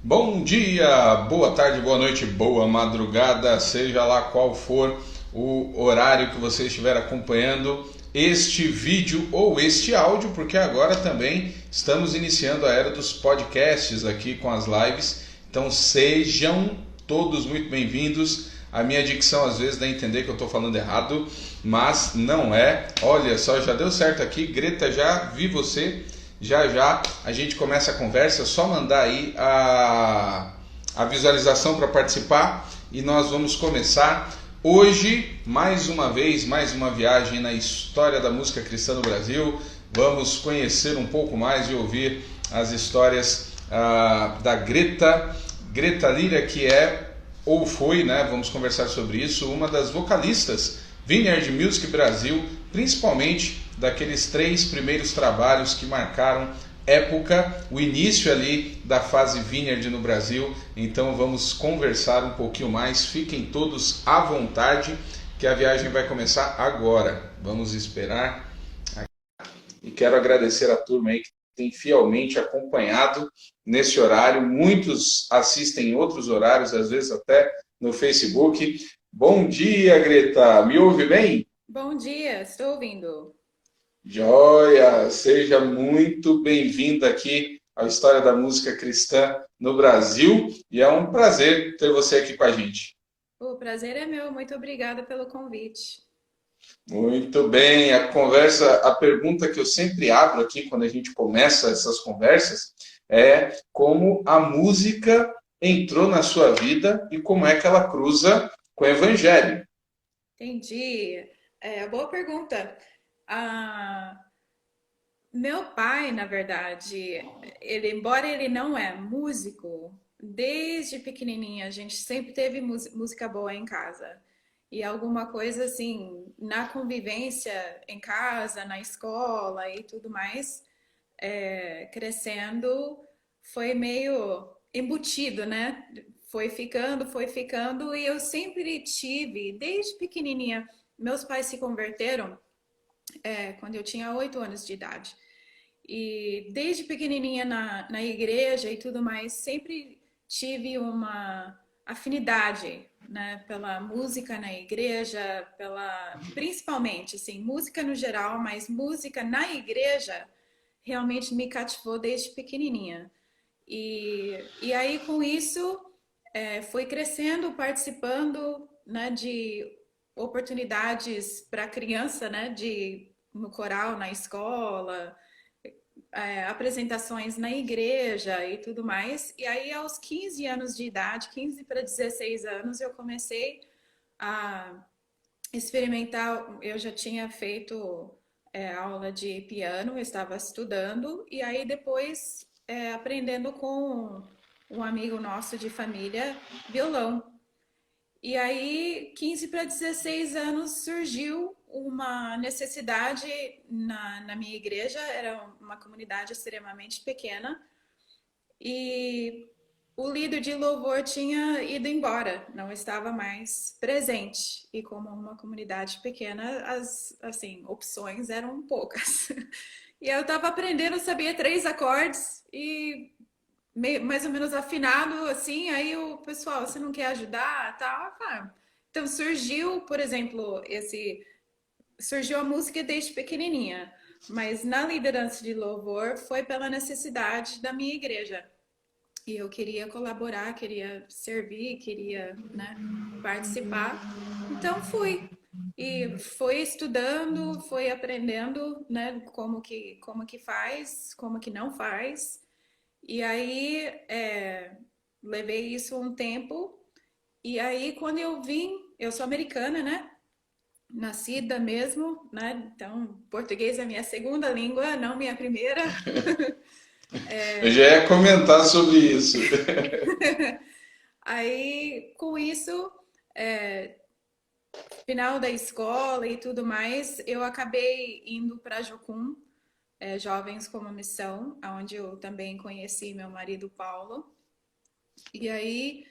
Bom dia, boa tarde, boa noite, boa madrugada, seja lá qual for o horário que você estiver acompanhando este vídeo ou este áudio, porque agora também estamos iniciando a era dos podcasts aqui com as lives. Então sejam todos muito bem-vindos. A minha dicção às vezes dá a entender que eu estou falando errado, mas não é. Olha só, já deu certo aqui. Greta, já vi você. Já já a gente começa a conversa, é só mandar aí a visualização para participar e nós vamos começar hoje, mais uma vez, mais uma viagem na história da música cristã no Brasil. Vamos conhecer um pouco mais e ouvir as histórias da Greta Lira, que é, ou foi, né? Vamos conversar sobre isso, uma das vocalistas Vineyard Music Brasil, principalmente daqueles 3 primeiros trabalhos que marcaram época, o início ali da fase Vineyard no Brasil. Então vamos conversar um pouquinho mais, fiquem todos à vontade, que a viagem vai começar agora. Vamos esperar. E quero agradecer a turma aí que tem fielmente acompanhado nesse horário. Muitos assistem em outros horários, às vezes até no Facebook. Bom dia, Greta. Me ouve bem? Bom dia, estou ouvindo. Joia! Seja muito bem-vinda aqui à História da Música Cristã no Brasil e é um prazer ter você aqui com a gente. O prazer é meu, muito obrigada pelo convite. Muito bem, a pergunta que eu sempre abro aqui quando a gente começa essas conversas é como a música entrou na sua vida e como é que ela cruza com o Evangelho. Entendi. Boa pergunta. Ah, Meu pai, na verdade, embora ele não é músico, desde pequenininha a gente sempre teve música boa em casa. E alguma coisa assim, na convivência em casa, na escola e tudo mais, crescendo, foi meio embutido, né? Foi ficando, e eu sempre tive, desde pequenininha, meus pais se converteram quando eu tinha 8 anos de idade. E desde pequenininha na igreja e tudo mais, sempre tive uma afinidade, né, pela música na igreja, principalmente, assim, música no geral, mas música na igreja realmente me cativou desde pequenininha. E aí, com isso, fui crescendo, participando, né, de oportunidades para criança, né, no coral, na escola, apresentações na igreja e tudo mais. E aí, aos 15 anos de idade, 15 para 16 anos, eu comecei a experimentar. Eu já tinha feito aula de piano, eu estava estudando, e aí depois aprendendo com um amigo nosso de família violão. E aí, 15 para 16 anos, surgiu uma necessidade na minha igreja, era uma comunidade extremamente pequena, e o líder de louvor tinha ido embora, não estava mais presente. E como uma comunidade pequena, as assim, opções eram poucas. E eu estava aprendendo, sabia 3 acordes e mais ou menos afinado, assim, aí o pessoal, você não quer ajudar, tal, então surgiu, por exemplo, surgiu a música desde pequenininha, mas na liderança de louvor foi pela necessidade da minha igreja. E eu queria colaborar, queria servir, queria, né, participar. Então fui. E foi estudando, foi aprendendo, né, como que faz, como que não faz. E aí levei isso um tempo. E aí quando eu vim, eu sou americana, né? Nascida mesmo, né? Então, português é minha segunda língua, não minha primeira. Eu já ia comentar sobre isso. Aí, com isso, é, final da escola e tudo mais, eu acabei indo para Jocum, Jovens como Missão, onde eu também conheci meu marido Paulo. E aí,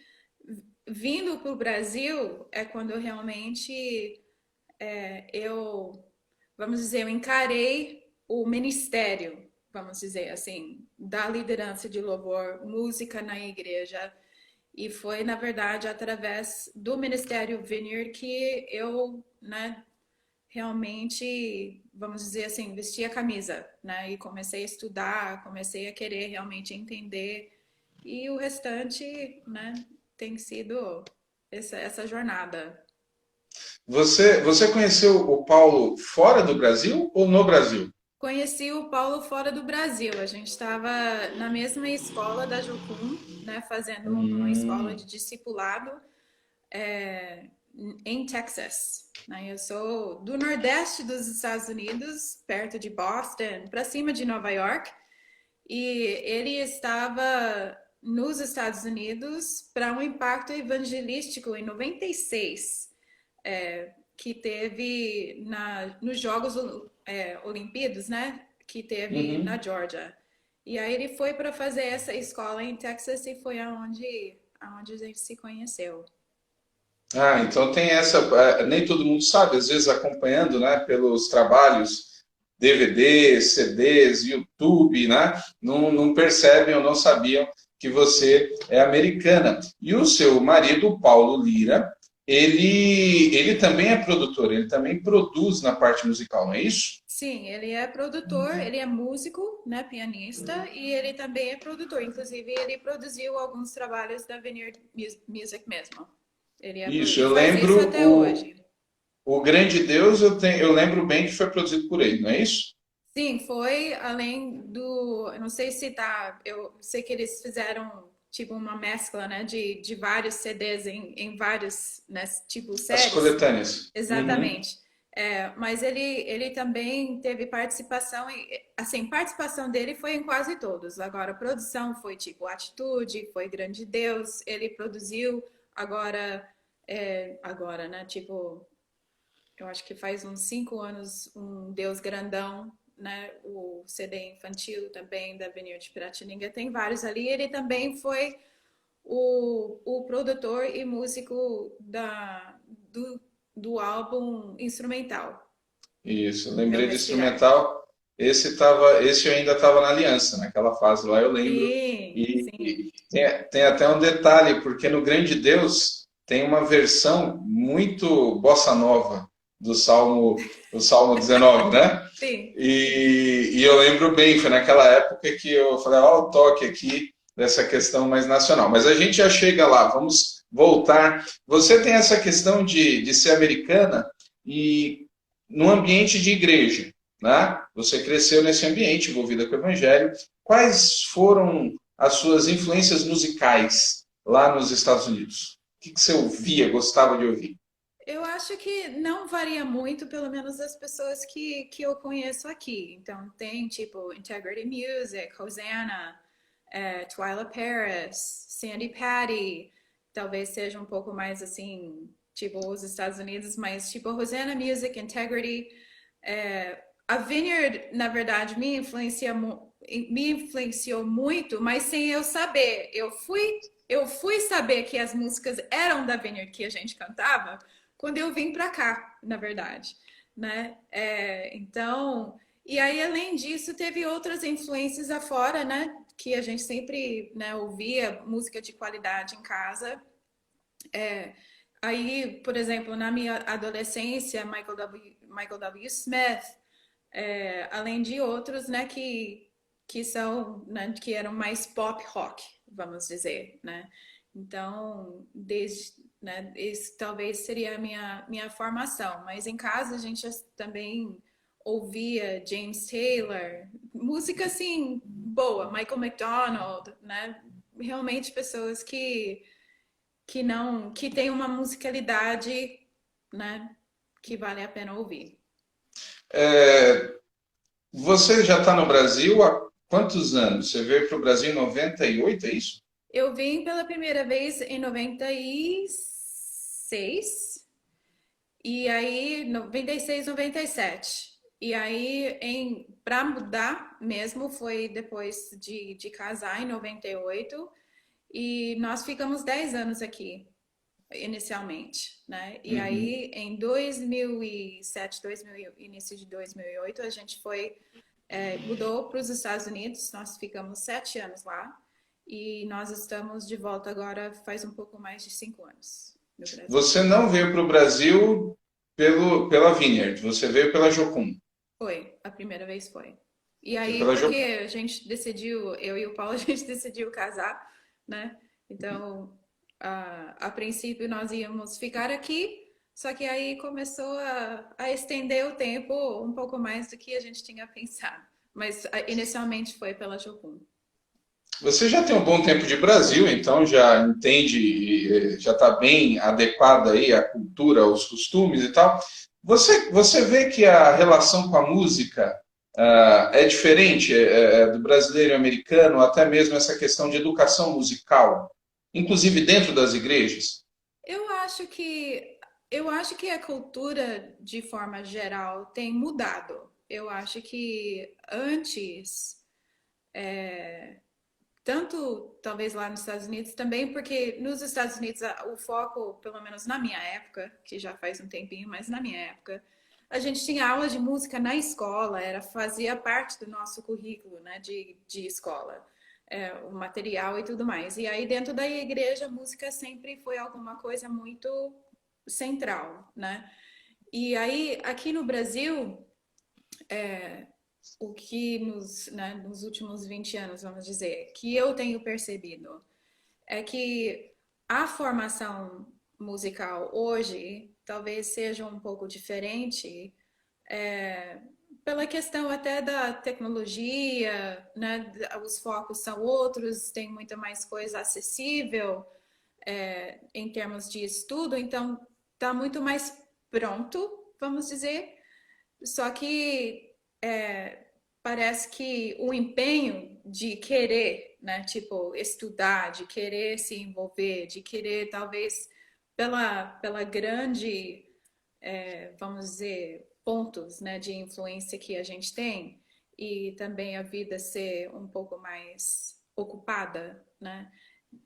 vindo para o Brasil, é quando eu realmente eu, vamos dizer, eu encarei o ministério, vamos dizer assim, da liderança de louvor, música na igreja. E foi, na verdade, através do Ministério Vineyard que eu, né, realmente, vamos dizer assim, vesti a camisa, né? E comecei a estudar, comecei a querer realmente entender. E o restante, né, tem sido essa jornada. Você conheceu o Paulo fora do Brasil ou no Brasil? Conheci o Paulo fora do Brasil. A gente estava na mesma escola da Jucum, né, fazendo uma escola de discipulado é, em Texas. Né? Eu sou do Nordeste dos Estados Unidos, perto de Boston, para cima de Nova York, e ele estava nos Estados Unidos para um impacto evangelístico em 96, que teve nos Jogos Olimpíados, né? Que teve na Uhum. Georgia. E aí ele foi para fazer essa escola em Texas e foi aonde a gente se conheceu. Ah, então tem essa. Nem todo mundo sabe, às vezes acompanhando, né, pelos trabalhos, DVDs, CDs, YouTube, né, não percebem ou não sabiam que você é americana. E o seu marido, Paulo Lira, ele também é produtor, ele também produz na parte musical, não é isso? Sim, ele é produtor, ele é músico, né, pianista, e ele também é produtor. Inclusive, ele produziu alguns trabalhos da Vineyard Music mesmo. Isso, E eu faz isso lembro até hoje. o Grande Deus, eu lembro bem que foi produzido por ele, não é isso? Sim, foi além do. Eu não sei se tá. Eu sei que eles fizeram tipo uma mescla, né, de vários CDs em vários, né, tipo As séries. coletâneas. Uhum. Exatamente. Mas ele também teve participação, assim, participação dele foi em quase todos. Agora, a produção foi tipo Atitude, foi Grande Deus, ele produziu agora, né? Tipo, eu acho que faz uns 5 anos, um Deus Grandão, né? O CD infantil também da Vineyard de Piratininga, tem vários ali. Ele também foi o produtor e músico do álbum instrumental, Isso, Meu lembrei do Respirar. instrumental. Esse eu ainda estava na Aliança, naquela fase lá, eu lembro. Sim, E sim. tem até um detalhe, porque no Grande Deus tem uma versão muito bossa nova do Salmo 19, né? Sim. E eu lembro bem, foi naquela época que eu falei, ó, o toque aqui dessa questão mais nacional. Mas a gente já chega lá, vamos voltar. Você tem essa questão de ser americana e no ambiente de igreja, né? Você cresceu nesse ambiente, envolvida com o evangelho. Quais foram as suas influências musicais lá nos Estados Unidos? O que você ouvia, gostava de ouvir? Eu acho que não varia muito, pelo menos das pessoas que eu conheço aqui. Então, tem tipo Integrity Music, Hosanna, Twyla Paris, Sandy Patty, talvez seja um pouco mais assim, tipo os Estados Unidos, mas tipo Hosanna Music, Integrity. A Vineyard, na verdade, me influenciou muito, mas sem eu saber. Eu fui saber que as músicas eram da Vineyard que a gente cantava quando eu vim para cá, na verdade, né? Então, e aí além disso teve outras influências afora, né? Que a gente sempre, né, ouvia música de qualidade em casa. Aí, por exemplo, na minha adolescência, Michael W. Smith, além de outros, né, que são, né, que eram mais pop rock, vamos dizer, né? Então, né, esse talvez seria a minha formação, mas em casa a gente também ouvia James Taylor, música assim boa, Michael McDonald, né? Realmente pessoas que tem uma musicalidade, né, que vale a pena ouvir. Você já está no Brasil há quantos anos? Você veio para o Brasil em 98, é isso? Eu vim pela primeira vez em 96 e aí 96, 97. E aí para mudar mesmo foi depois de casar em 98 e nós ficamos 10 anos aqui inicialmente, né? E Uhum. aí em 2007, início de 2008 a gente foi mudou para os Estados Unidos, nós ficamos 7 anos lá e nós estamos de volta agora faz um pouco mais de 5 anos no Brasil. Você não veio para o Brasil pela Vineyard, você veio pela Jocum. Foi, a primeira vez foi. E Veio aí, pela porque Jocum. a gente decidiu, eu e o Paulo, a gente decidiu casar, né? Então, a princípio nós íamos ficar aqui, só que aí começou a estender o tempo um pouco mais do que a gente tinha pensado. Mas inicialmente foi pela Jocum. Você já tem um bom tempo de Brasil, então já entende, já está bem adequada aí à cultura, aos costumes e tal. Você vê que a relação com a música é diferente do brasileiro e americano, até mesmo essa questão de educação musical, inclusive dentro das igrejas? Eu acho que eu acho que a cultura, de forma geral, tem mudado. Eu acho que antes tanto talvez lá nos Estados Unidos também, porque nos Estados Unidos o foco, pelo menos na minha época, que já faz um tempinho, mas na minha época, a gente tinha aula de música na escola, fazia parte do nosso currículo, né, de escola, o material e tudo mais. E aí dentro da igreja, a música sempre foi alguma coisa muito central, né? E aí aqui no Brasil, o que né, nos últimos 20 anos, vamos dizer, que eu tenho percebido é que a formação musical hoje talvez seja um pouco diferente pela questão até da tecnologia, né? Os focos são outros, tem muita mais coisa acessível em termos de estudo, então está muito mais pronto, vamos dizer. Só que parece que o empenho de querer, né, tipo, estudar, de querer se envolver, de querer, talvez, pela grande, vamos dizer, pontos, né, de influência que a gente tem, e também a vida ser um pouco mais ocupada, né,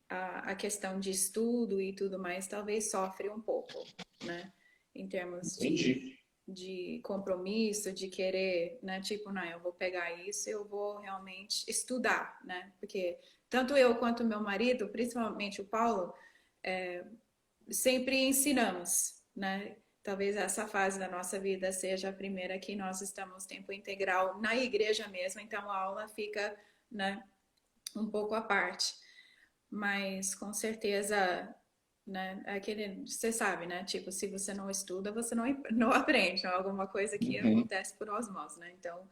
a questão de estudo e tudo mais, talvez sofre um pouco, né, em termos Entendi. de compromisso, de querer, né? Tipo, não, eu vou pegar isso, eu vou realmente estudar, né? Porque tanto eu quanto meu marido, principalmente o Paulo, sempre ensinamos, né? Talvez essa fase da nossa vida seja a primeira que nós estamos tempo integral na igreja mesmo, então a aula fica, né, um pouco à parte. Mas com certeza, né, é aquele, você sabe, né? Tipo, se você não estuda, você não aprende, não é alguma coisa que Uhum, acontece por osmose, né? Então,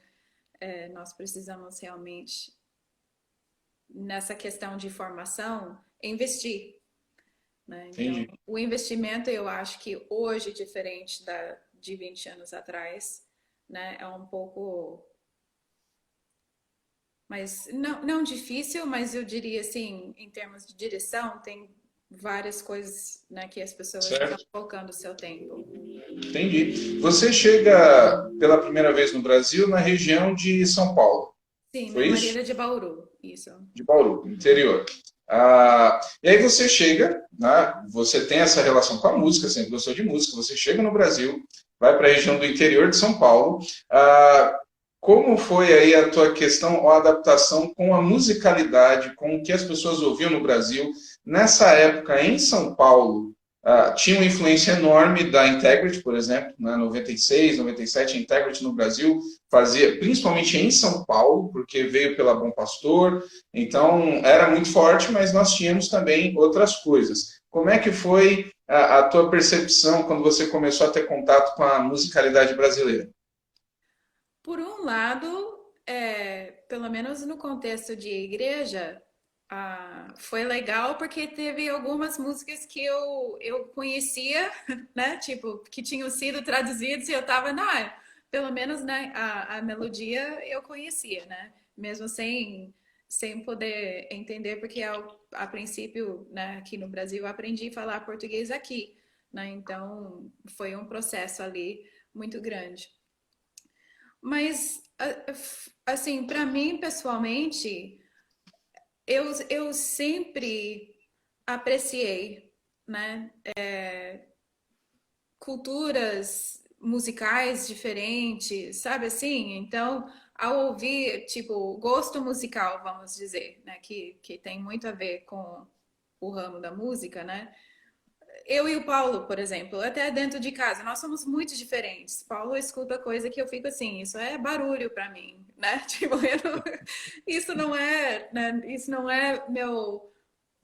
nós precisamos realmente, nessa questão de formação, investir, né? Então, entendi. o investimento, eu acho que hoje, diferente de 20 anos atrás, né, é um pouco, mas não difícil, mas eu diria assim, em termos de direção, tem várias coisas, né, que as pessoas estão Certo? focando o seu tempo. Entendi. Você chega pela primeira vez no Brasil na região de São Paulo, Sim, foi meu isso? marido é de Bauru, isso. De Bauru, interior. E aí você chega, né, você tem essa relação com a música, sempre gostou de música, você chega no Brasil, vai para a região do interior de São Paulo. Como foi aí a tua questão ou adaptação com a musicalidade, com o que as pessoas ouviam no Brasil? Nessa época, em São Paulo, tinha uma influência enorme da Integrity, por exemplo, né, 96, 97, a Integrity no Brasil fazia, principalmente em São Paulo, porque veio pela Bom Pastor, então era muito forte, mas nós tínhamos também outras coisas. Como é que foi a tua percepção quando você começou a ter contato com a musicalidade brasileira? Por um lado, pelo menos no contexto de igreja, foi legal porque teve algumas músicas que eu conhecia, né? Tipo, que tinham sido traduzidas e eu tava, não, pelo menos, né, a melodia eu conhecia, né? Mesmo sem poder entender, porque a princípio, né, aqui no Brasil, eu aprendi a falar português aqui, né? Então, foi um processo ali muito grande. Mas, assim, para mim, pessoalmente, eu sempre apreciei, né, culturas musicais diferentes, sabe assim? Então, ao ouvir, tipo, gosto musical, vamos dizer, né? Que tem muito a ver com o ramo da música, né? Eu e o Paulo, por exemplo, até dentro de casa, nós somos muito diferentes. Paulo escuta coisa que eu fico assim, isso é barulho para mim, né? Tipo, isso não é, né? Isso não é meu,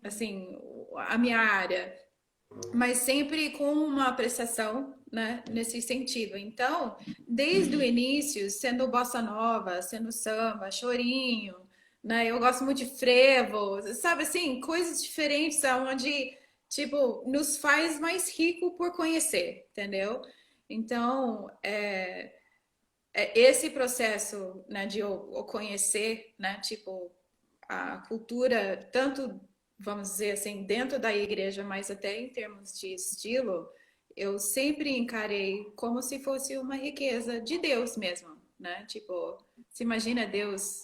assim, a minha área, mas sempre com uma apreciação, né, nesse sentido. Então, desde o início, sendo bossa nova, sendo samba, chorinho, né, eu gosto muito de frevo, sabe assim, coisas diferentes aonde, tipo, nos faz mais rico por conhecer, entendeu? Então, esse processo, né, de eu conhecer, né, tipo, a cultura, tanto, vamos dizer assim, dentro da igreja, mas até em termos de estilo, eu sempre encarei como se fosse uma riqueza de Deus mesmo, né? Tipo, se imagina Deus,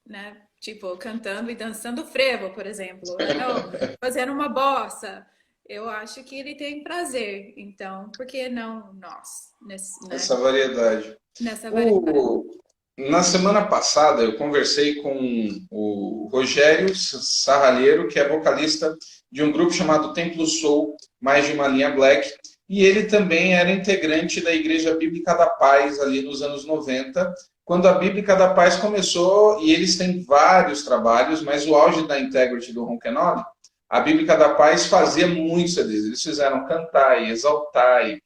né? Tipo, cantando e dançando frevo, por exemplo, né? Ou fazendo uma bossa. Eu acho que ele tem prazer, então, por que não nós, né? Essa variedade. Nessa variedade. O, Na semana passada eu conversei com o Rogério Sarralheiro, que é vocalista de um grupo chamado Templo Soul, mais de uma linha black, e ele também era integrante da Igreja Bíblica da Paz ali nos anos 90, quando a Bíblica da Paz começou, e eles têm vários trabalhos, mas o auge da Integrity do Ronquenol, a Bíblica da Paz fazia muitos CDs, eles fizeram Cantar e Exaltar,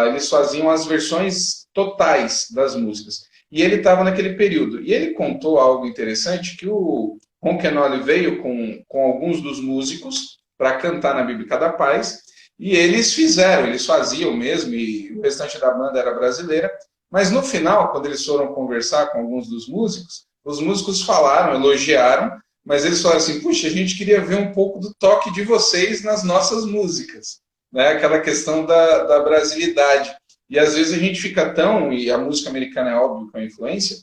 eles faziam as versões totais das músicas. E ele estava naquele período. E ele contou algo interessante, que o Ronquenol veio com alguns dos músicos para cantar na Bíblica da Paz, e eles fizeram, eles faziam mesmo, e o restante da banda era brasileira, mas no final, quando eles foram conversar com alguns dos músicos, os músicos falaram, elogiaram, mas eles falaram assim, puxa, a gente queria ver um pouco do toque de vocês nas nossas músicas, né? Aquela questão da brasilidade. E às vezes a gente fica tão, e a música americana é óbvio que é uma influência,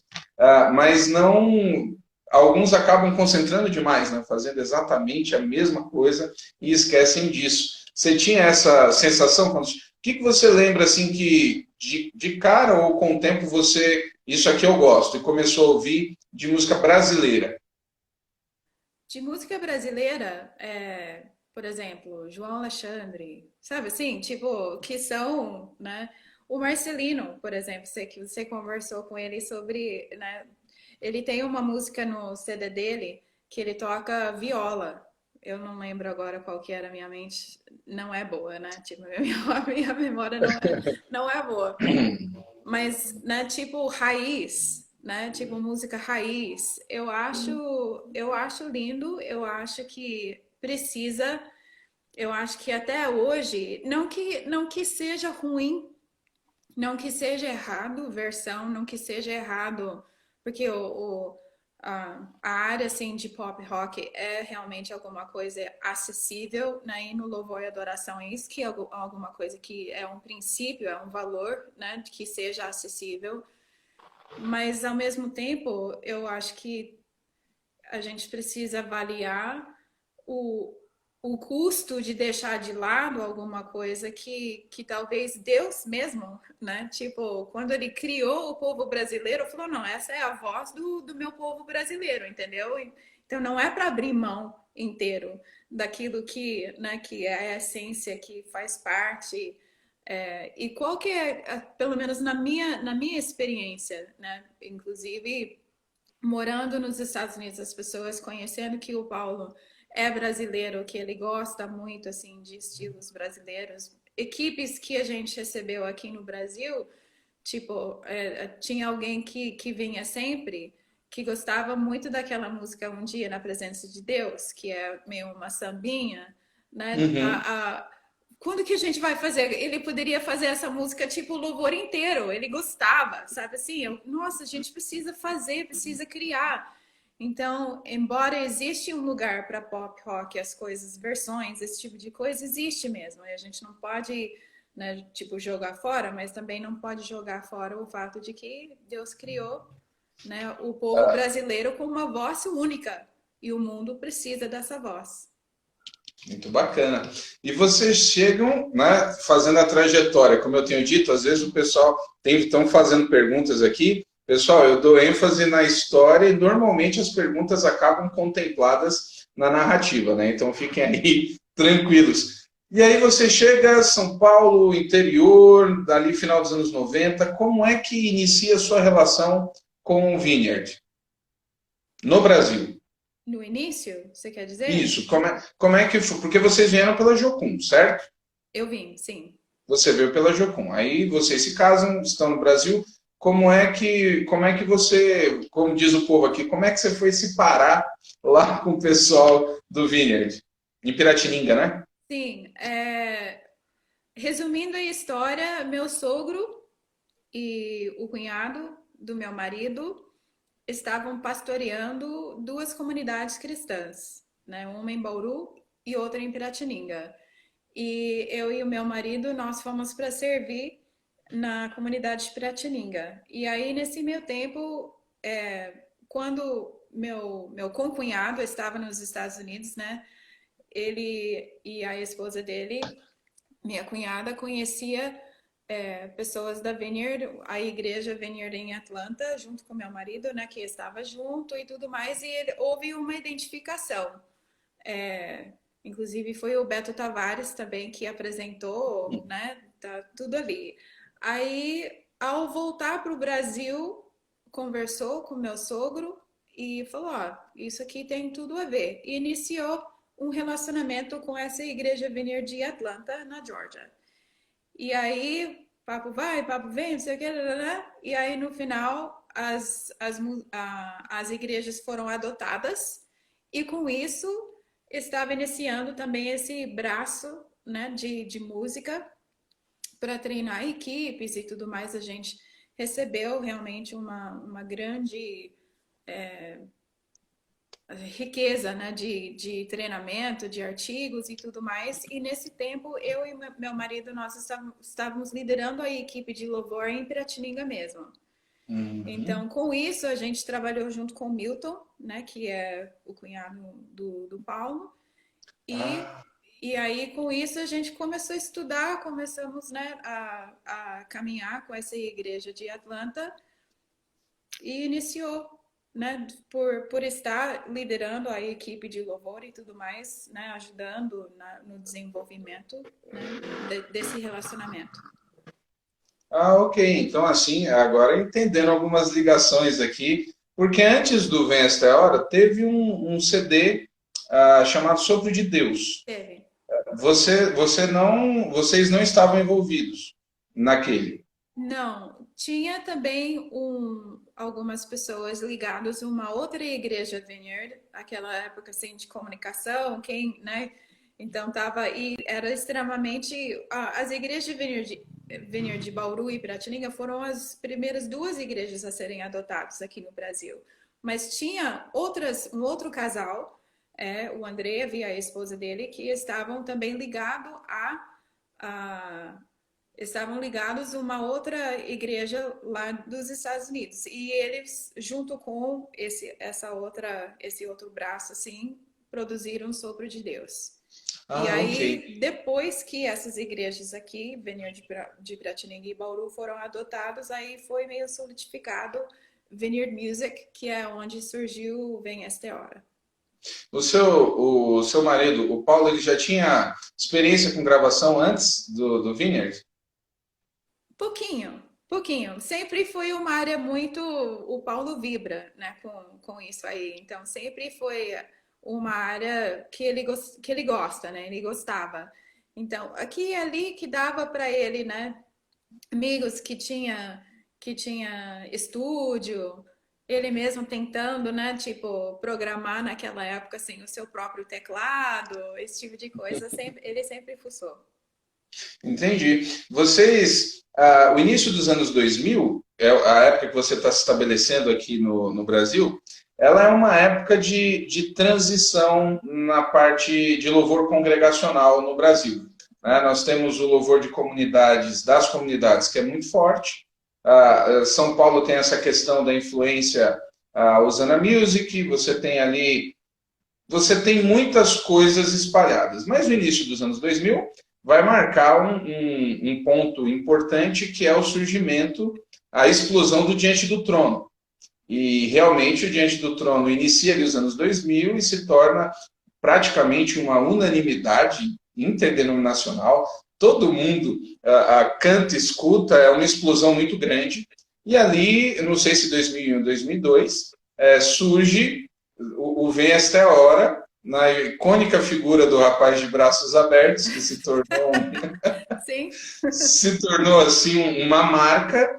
mas não. Alguns acabam concentrando demais, né? Fazendo exatamente a mesma coisa e esquecem disso. Você tinha essa sensação? O que você lembra assim que de cara ou com o tempo você. Isso aqui eu gosto, e começou a ouvir de música brasileira? De música brasileira, por exemplo, João Alexandre, sabe assim? Tipo, que são, né? O Marcelino, por exemplo, sei que você conversou com ele sobre, né? Ele tem uma música no CD dele que ele toca viola. Eu não lembro agora qual que era a minha mente. Não é boa, né? Tipo, a minha memória não é boa. Mas, né, tipo, raiz, né? Tipo, música raiz. Eu acho lindo, eu acho que precisa, eu acho que até hoje, não que seja ruim, não que seja errado versão, não que seja errado, porque a área assim de pop rock é realmente alguma coisa acessível, né? E no louvor e adoração é isso que é alguma coisa que é um princípio, é um valor, né? Que seja acessível. Mas ao mesmo tempo, eu acho que a gente precisa avaliar o, o custo de deixar de lado alguma coisa que talvez Deus mesmo, né? Tipo, quando ele criou o povo brasileiro, falou: não, essa é a voz do meu povo brasileiro, entendeu? Então não é para abrir mão inteiro daquilo que, né, que é a essência, que faz parte. E qual que é, pelo menos na minha experiência, né? Inclusive morando nos Estados Unidos, as pessoas conhecendo que o Paulo é brasileiro, que ele gosta muito assim de estilos brasileiros. Equipes que a gente recebeu aqui no Brasil, tipo, tinha alguém que vinha sempre, que gostava muito daquela música Um Dia na Presença de Deus, que é meio uma sambinha, né? Uhum. Quando que a gente vai fazer? Ele poderia fazer essa música tipo o louvor inteiro, ele gostava, sabe assim? Nossa, a gente precisa fazer, precisa criar. Então, embora existe um lugar para pop rock, as coisas, versões, esse tipo de coisa, existe mesmo. E a gente não pode, né, tipo, jogar fora, mas também não pode jogar fora o fato de que Deus criou, né, o povo brasileiro com uma voz única. E o mundo precisa dessa voz. Muito bacana. E vocês chegam, né, fazendo a trajetória, como eu tenho dito, às vezes o pessoal estão fazendo perguntas aqui. Pessoal, eu dou ênfase na história e normalmente as perguntas acabam contempladas na narrativa, né? Então fiquem aí tranquilos. E aí você chega a São Paulo, interior, dali final dos anos 90, como é que inicia a sua relação com o Vineyard no Brasil? No início, você quer dizer? Isso, como é que foi? Porque vocês vieram pela Jocum, certo? Eu vim, sim. Você veio pela Jocum. Aí vocês se casam, estão no Brasil. Como é que você, como diz o povo aqui, como é que você foi se parar lá com o pessoal do Vineyard? Em Piratininga, né? Sim, resumindo a história, meu sogro e o cunhado do meu marido estavam pastoreando duas comunidades cristãs, né? Uma em Bauru e outra em Piratininga. E eu e o meu marido, nós fomos para servir na comunidade de Piratininga. E aí, nesse meio tempo, quando meu concunhado estava nos Estados Unidos, né? Ele e a esposa dele, minha cunhada, conhecia pessoas da Vineyard, a igreja Vineyard em Atlanta, junto com meu marido, né, que estava junto e tudo mais, e houve uma identificação. Inclusive foi o Beto Tavares também que apresentou, né, tá tudo ali. Aí, ao voltar para o Brasil, conversou com meu sogro e falou, ó, isso aqui tem tudo a ver. E iniciou um relacionamento com essa igreja Vineyard de Atlanta, na Georgia. E aí, papo vai, papo vem, não sei o que, e aí no final as igrejas foram adotadas e com isso estava iniciando também esse braço, né, de música para treinar equipes e tudo mais. A gente recebeu realmente uma grande riqueza, né, de treinamento, de artigos e tudo mais. E nesse tempo, eu e meu marido, nós estávamos liderando a equipe de louvor em Piratininga mesmo. Então, com isso, a gente trabalhou junto com o Milton, né, que é o cunhado do Paulo. E aí, com isso, a gente começou a estudar, começamos, né, a caminhar com essa igreja de Atlanta e iniciou, né, por estar liderando a equipe de louvor e tudo mais, né, ajudando no desenvolvimento, né, desse relacionamento. Ok. Então, assim, agora entendendo algumas ligações aqui, porque antes do Vem Esta Hora, teve um CD chamado Sopro de Deus. Teve. Vocês não estavam envolvidos naquele. Não, tinha também algumas pessoas ligadas a uma outra igreja Vineyard, aquela época assim de comunicação, né? Então tava e era extremamente as igrejas Vineyard de Bauru e Piratininga foram as primeiras duas igrejas a serem adotadas aqui no Brasil. Mas tinha um outro casal, o André e a esposa dele, que estavam também estavam ligados a uma outra igreja lá dos Estados Unidos. E eles, junto com esse outro braço, assim, produziram o Sopro de Deus. E aí, Ok. depois que essas igrejas aqui, Vineyard de Piratininga e Bauru, foram adotadas, aí foi meio solidificado Vineyard Music, que é onde surgiu o Vem Esta Hora. O seu marido, o Paulo, ele já tinha experiência com gravação antes do Vineyard? Pouquinho, pouquinho. Sempre foi uma área muito. O Paulo vibra, né, com isso aí. Então, sempre foi uma área que ele gosta, né? Ele gostava. Então, aqui e ali que dava para ele, né? Amigos que tinha estúdio, ele mesmo tentando, né? Tipo, programar naquela época, assim, o seu próprio teclado, esse tipo de coisa, ele sempre fuçou. Entendi. O início dos anos 2000, a época que você está se estabelecendo aqui no Brasil, ela é uma época de transição na parte de louvor congregacional no Brasil, né? Nós temos o louvor de comunidades, das comunidades, que é muito forte. São Paulo tem essa questão da influência Osana Music, você tem muitas coisas espalhadas. Mas no início dos anos 2000 vai marcar um ponto importante que é o surgimento a explosão do Diante do Trono. E realmente o Diante do Trono inicia ali os anos 2000 e se torna praticamente uma unanimidade interdenominacional. Todo mundo canta, escuta, é uma explosão muito grande. E ali, não sei se 2001, 2002, surge o Vem Esta é a Hora, na icônica figura do rapaz de braços abertos, que se tornou, Sim. se tornou assim, uma marca.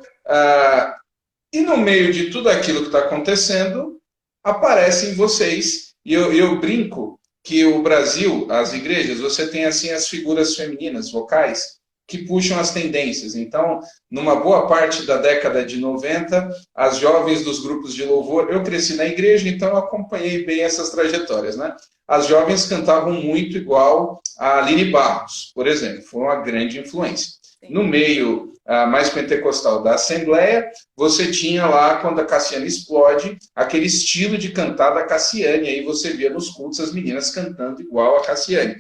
E no meio de tudo aquilo que está acontecendo, aparecem vocês. E eu brinco que o Brasil, as igrejas, você tem assim as figuras femininas, vocais, que puxam as tendências. Então, numa boa parte da década de 90, as jovens dos grupos de louvor, eu cresci na igreja, então acompanhei bem essas trajetórias, né? As jovens cantavam muito igual a Aline Barros, por exemplo, foi uma grande influência. No meio mais pentecostal da Assembleia, você tinha lá, quando a Cassiane explode, aquele estilo de cantar da Cassiane, aí você via nos cultos as meninas cantando igual a Cassiane.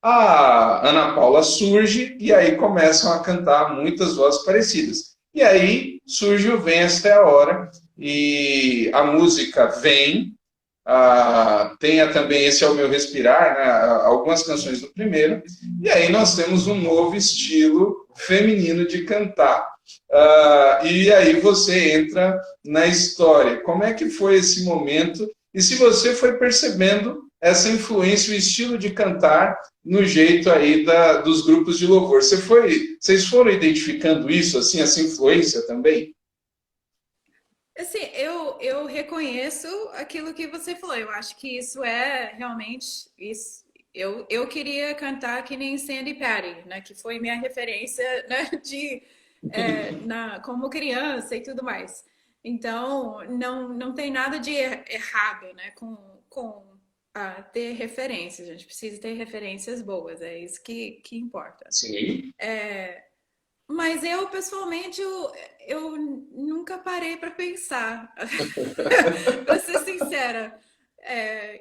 A Ana Paula surge e aí começam a cantar muitas vozes parecidas. E aí surge o Vem Esta é a Hora, e a música vem, tenha também Esse é o Meu Respirar, né, algumas canções do primeiro, e aí nós temos um novo estilo feminino de cantar. E aí você entra na história. Como é que foi esse momento? E se você foi percebendo essa influência, o estilo de cantar no jeito aí dos grupos de louvor. Vocês foram identificando isso, assim, essa influência também? Assim, eu reconheço aquilo que você falou. Eu acho que isso é realmente isso. Eu queria cantar que nem Sandy Patty, né? Que foi minha referência, né? Como criança e tudo mais. Então, não tem nada de errado, né? Com ter referências. A gente precisa ter referências boas. É isso que importa. Sim. Mas eu, pessoalmente, eu nunca parei para pensar. Para ser sincera,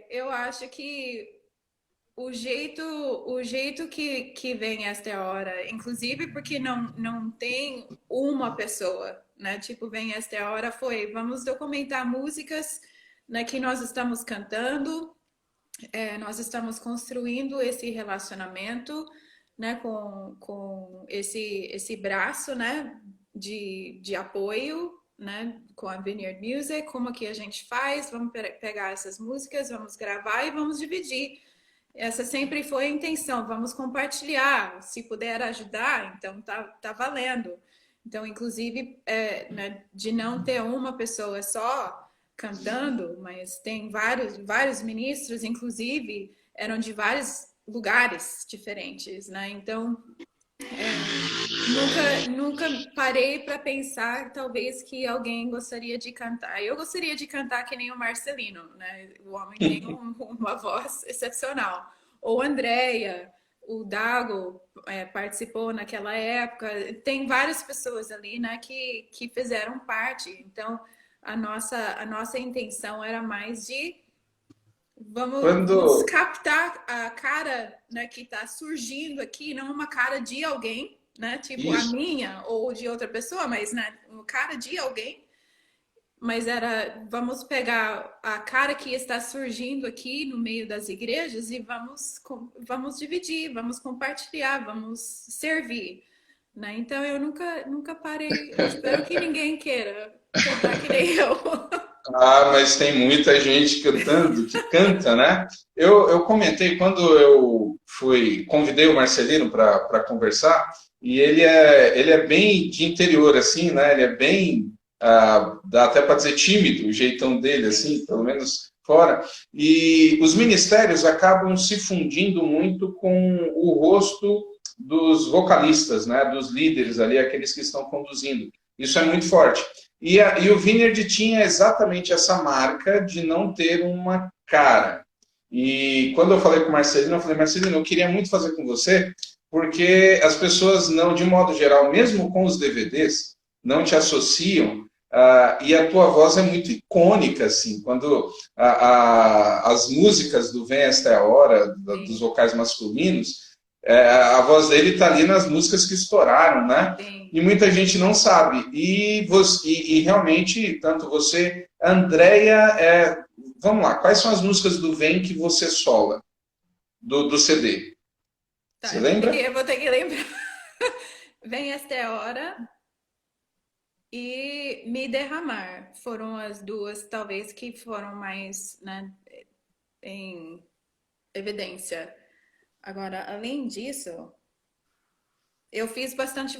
eu acho que o jeito que vem esta hora, inclusive porque não tem uma pessoa, né? Tipo, vem esta hora vamos documentar músicas, né, que nós estamos cantando, nós estamos construindo esse relacionamento, né, com esse braço, né, de apoio, né, com a Vineyard Music, como que a gente faz, vamos pegar essas músicas, vamos gravar e vamos dividir. Essa sempre foi a intenção, vamos compartilhar, se puder ajudar, então tá valendo. Então, inclusive, né, de não ter uma pessoa só cantando, mas tem vários ministros, inclusive, eram de vários lugares diferentes, né? Então, nunca parei para pensar, talvez, que alguém gostaria de cantar. Eu gostaria de cantar que nem o Marcelino, né? O homem tem uma voz excepcional. Ou Andréia, o Dago participou naquela época. Tem várias pessoas ali, né, que fizeram parte. Então, a nossa intenção era mais de vamos captar a cara, né, que está surgindo aqui, não uma cara de alguém, né, tipo Isso. a minha ou de outra pessoa, mas, né, uma cara de alguém. Mas vamos pegar a cara que está surgindo aqui no meio das igrejas e vamos dividir, vamos compartilhar, vamos servir, né? Então eu nunca parei. Eu espero que ninguém queira cantar que nem eu. Mas tem muita gente cantando, que canta, né? Eu comentei quando eu convidei o Marcelino para conversar, e ele é bem de interior, assim, né? Ele é bem, dá até para dizer tímido, o jeitão dele, assim, pelo menos fora. E os ministérios acabam se fundindo muito com o rosto dos vocalistas, né? Dos líderes ali, aqueles que estão conduzindo. Isso é muito forte. E o Vineyard tinha exatamente essa marca de não ter uma cara. E quando eu falei com o Marcelino, eu falei, Marcelino, eu queria muito fazer com você, porque as pessoas não, de modo geral, mesmo com os DVDs, não te associam, e a tua voz é muito icônica, assim, quando as músicas do Vem Esta é a Hora, dos vocais masculinos, A voz dele está ali nas músicas que estouraram, né? Sim. E muita gente não sabe. E realmente, tanto você, Andréia, vamos lá, quais são as músicas do Vem que você sola, do CD? Tá, Você lembra? eu vou ter que lembrar. Vem esta hora e Me Derramar. Foram as duas, talvez, que foram mais, né, em evidência. Agora, além disso, eu fiz Uhum. bastante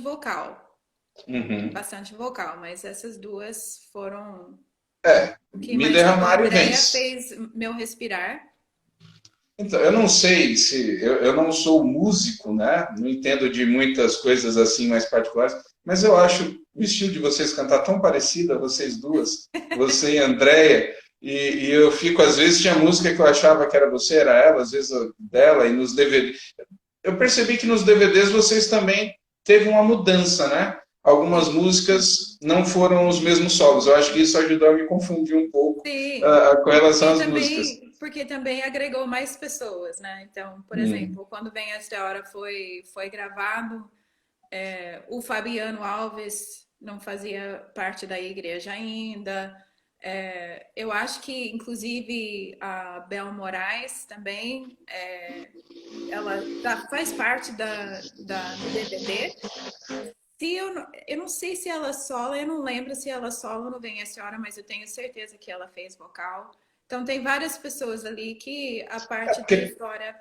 vocal, mas essas duas foram o que Me mais tocou. A Derramar e Andrea Vence. fez Meu Respirar. Então, eu não sei se. Eu não sou músico, né? Não entendo de muitas coisas assim mais particulares, mas eu acho o estilo de vocês cantar tão parecido a vocês duas, você e a Andréia, e eu fico, às vezes, tinha música que eu achava que era você, era ela, às vezes dela, e nos DVDs. Eu percebi que nos DVDs vocês também teve uma mudança, né? Algumas músicas não foram os mesmos solos. Eu acho que isso ajudou a me confundir um pouco Sim, com relação às músicas. porque também agregou mais pessoas, né? Então, por exemplo, quando Vem Esta Hora foi gravado, o Fabiano Alves não fazia parte da igreja ainda. Eu acho que, inclusive, a Bel Moraes também, ela faz parte do DVD. Se eu não sei se ela sola, eu não lembro se ela sola ou não Vem Essa Hora, mas eu tenho certeza que ela fez vocal. Então tem várias pessoas ali que a parte da Porque história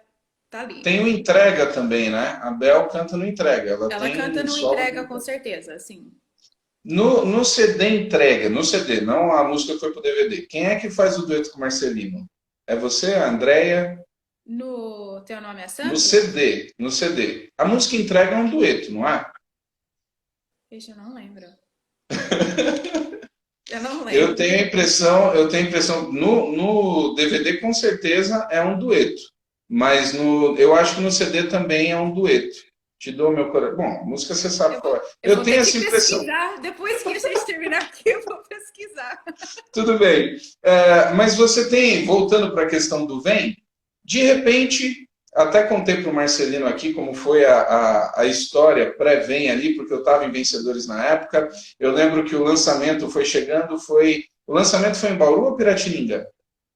tá ali. tem o Entrega também, né? A Bel canta no Entrega. Ela Ela canta tem no solo. Entrega com certeza, assim. No CD Entrega, no CD, não a música que foi pro DVD. Quem é que faz o dueto com o Marcelino? É você, a Andréia? No Teu Nome é No Santos? CD, no CD. A música Entrega é um dueto, não é? Ixi, eu não lembro. Eu não Eu lembro. tenho a impressão, no DVD com certeza é um dueto, mas eu acho que no CD também é um dueto. Te dou meu coração. Bom, a música você sabe qual é. Eu Eu vou ter tenho que essa impressão. pesquisar. Depois que a gente terminar aqui, eu vou pesquisar. Tudo bem. Mas você tem, voltando para a questão do Vem, de repente, até contei para o Marcelino aqui como foi a história pré-Vem ali, porque eu estava em Vencedores na época. Eu lembro que o lançamento foi chegando, o lançamento foi em Bauru ou Piratininga?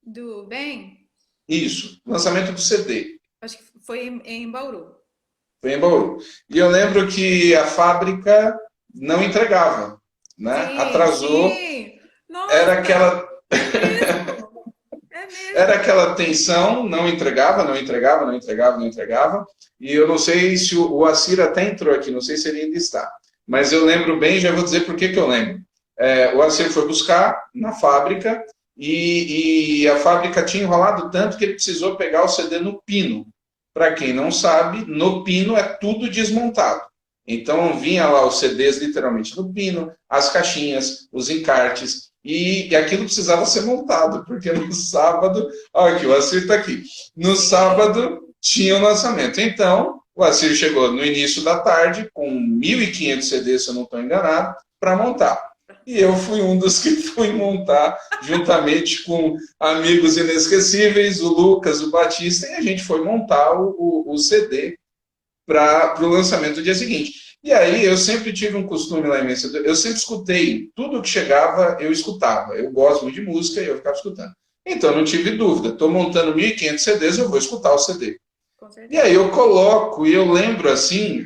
Do Bem, Isso, lançamento do CD. acho que foi em Bauru. Foi em Bauru. E eu lembro que a fábrica não entregava, né? Sim, Atrasou, sim. era Nossa, aquela é mesmo. É Era mesmo. aquela tensão, não entregava, não entregava, não entregava, não entregava. E eu não sei se o Assir até entrou aqui, não sei se ele ainda está. Mas eu lembro bem, já vou dizer por que eu lembro. O Assir foi buscar na fábrica e a fábrica tinha enrolado tanto que ele precisou pegar o CD no pino. Para quem não sabe, no pino é tudo desmontado. Então vinha lá os CDs literalmente no pino, as caixinhas, os encartes, e aquilo precisava ser montado, porque no sábado, olha aqui, o Assir está aqui, no Sim. sábado tinha o lançamento. Então, o Assir chegou no início da tarde, com 1.500 CDs, se eu não estou enganado, para montar. E eu fui um dos que fui montar, juntamente com amigos inesquecíveis, o Lucas, o Batista, e a gente foi montar o CD para o lançamento do dia seguinte. E aí eu sempre tive um costume lá em Vencedor, eu sempre escutei, tudo que chegava eu escutava. Eu gosto muito de música e eu ficava escutando. Então não tive dúvida, estou montando 1.500 CDs, eu vou escutar o CD. Com E aí certeza. eu coloco, e eu lembro assim,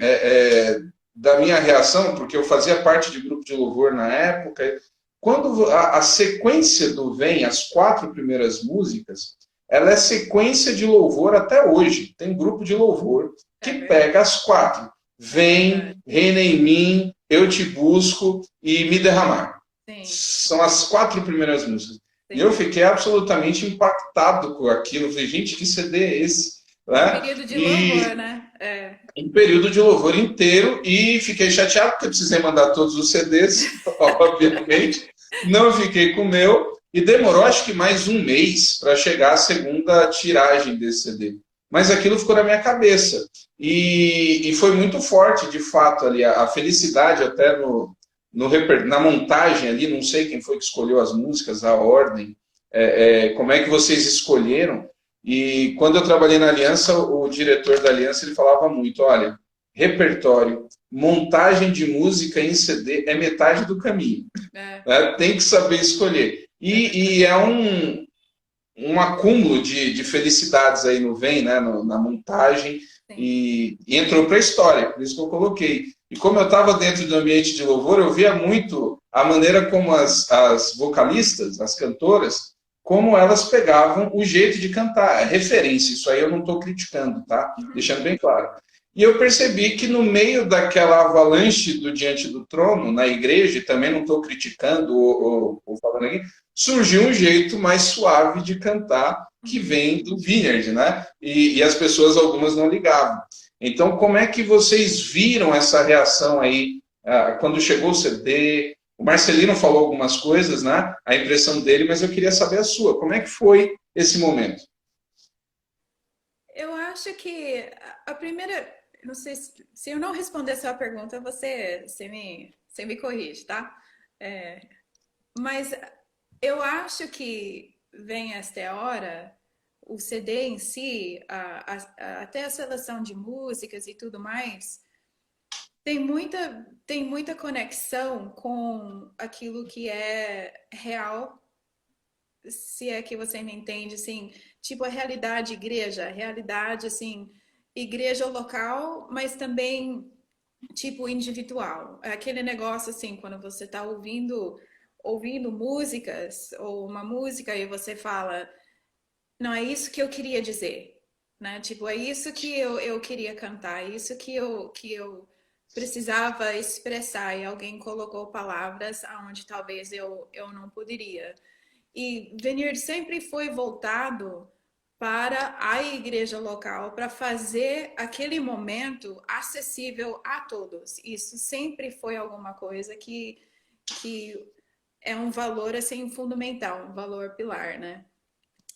da minha reação, porque eu fazia parte de grupo de louvor na época, quando a sequência do Vem, as 4 primeiras músicas, ela é sequência de louvor até hoje. Tem grupo de louvor É que verdade. pega as 4. É Vem, verdade. reina em mim, eu te busco e me derramar. Sim, São as 4 primeiras músicas. E eu sim. fiquei absolutamente impactado com aquilo. Eu falei, gente, que CD é esse? Um Né? período de louvor, E né? É. um período de louvor inteiro e fiquei chateado porque eu precisei mandar todos os CDs, obviamente. Não fiquei com o meu e demorou acho que mais um mês para chegar a segunda tiragem desse CD. Mas aquilo ficou na minha cabeça e foi muito forte, de fato, ali a felicidade até na montagem ali, não sei quem foi que escolheu as músicas, a ordem, como é que vocês escolheram, E quando eu trabalhei na Aliança, o diretor da Aliança ele falava muito, olha, repertório, montagem de música em CD é metade do caminho, É, né? Tem que saber escolher. é E verdade. é um acúmulo de felicidades aí no Vem, né, na montagem, Sim. e entrou para a história, por isso que eu coloquei. E como eu estava dentro do ambiente de louvor, eu via muito a maneira como as vocalistas, as cantoras, como elas pegavam o jeito de cantar, a referência, isso aí eu não estou criticando, tá? Uhum. Deixando bem claro. E eu percebi que no meio daquela avalanche do Diante do Trono, na igreja, e também não estou criticando ou falando aqui, surgiu um jeito mais suave de cantar que Uhum. vem do Vineyard, né? E as pessoas, algumas não ligavam. Então, como é que vocês viram essa reação aí quando chegou o CD? O Marcelino falou algumas coisas, né? A impressão dele, mas eu queria saber a sua. Como é que foi esse momento? Eu acho que a primeira, não sei se eu não responder a sua pergunta, você me corrige, tá? É, mas eu acho que vem esta hora, o CD em si, até a seleção de músicas e tudo mais, tem muita conexão com aquilo que é real, se é que você me entende, assim, tipo a realidade igreja, a realidade, assim, igreja local, mas também, tipo, individual. É aquele negócio, assim, quando você está ouvindo músicas, ou uma música, e você fala, não, é isso que eu queria dizer, né? Tipo, é isso que eu queria cantar, é isso que eu precisava expressar, e alguém colocou palavras aonde talvez eu não poderia. E Vineyard sempre foi voltado para a igreja local, para fazer aquele momento acessível a todos. Isso sempre foi alguma coisa que é um valor assim fundamental, um valor pilar, né?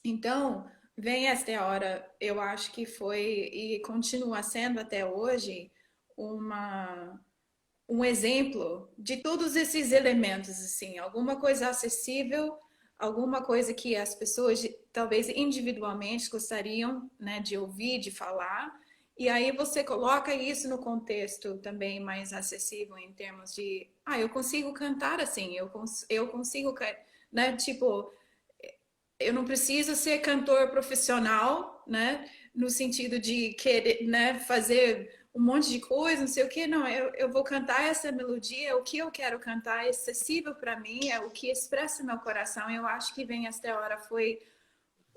Então, vem esta hora, eu acho que foi e continua sendo até hoje uma um exemplo de todos esses elementos, assim, alguma coisa acessível, alguma coisa que as pessoas talvez individualmente gostariam, né, de ouvir, de falar, e aí você coloca isso no contexto também mais acessível em termos de, eu consigo cantar assim, eu consigo, né, tipo, eu não preciso ser cantor profissional, né? No sentido de querer, né, fazer um monte de coisa, não sei o que, não, eu vou cantar essa melodia, o que eu quero cantar é acessível para mim, é o que expressa meu coração. Eu acho que Vem Esta Hora foi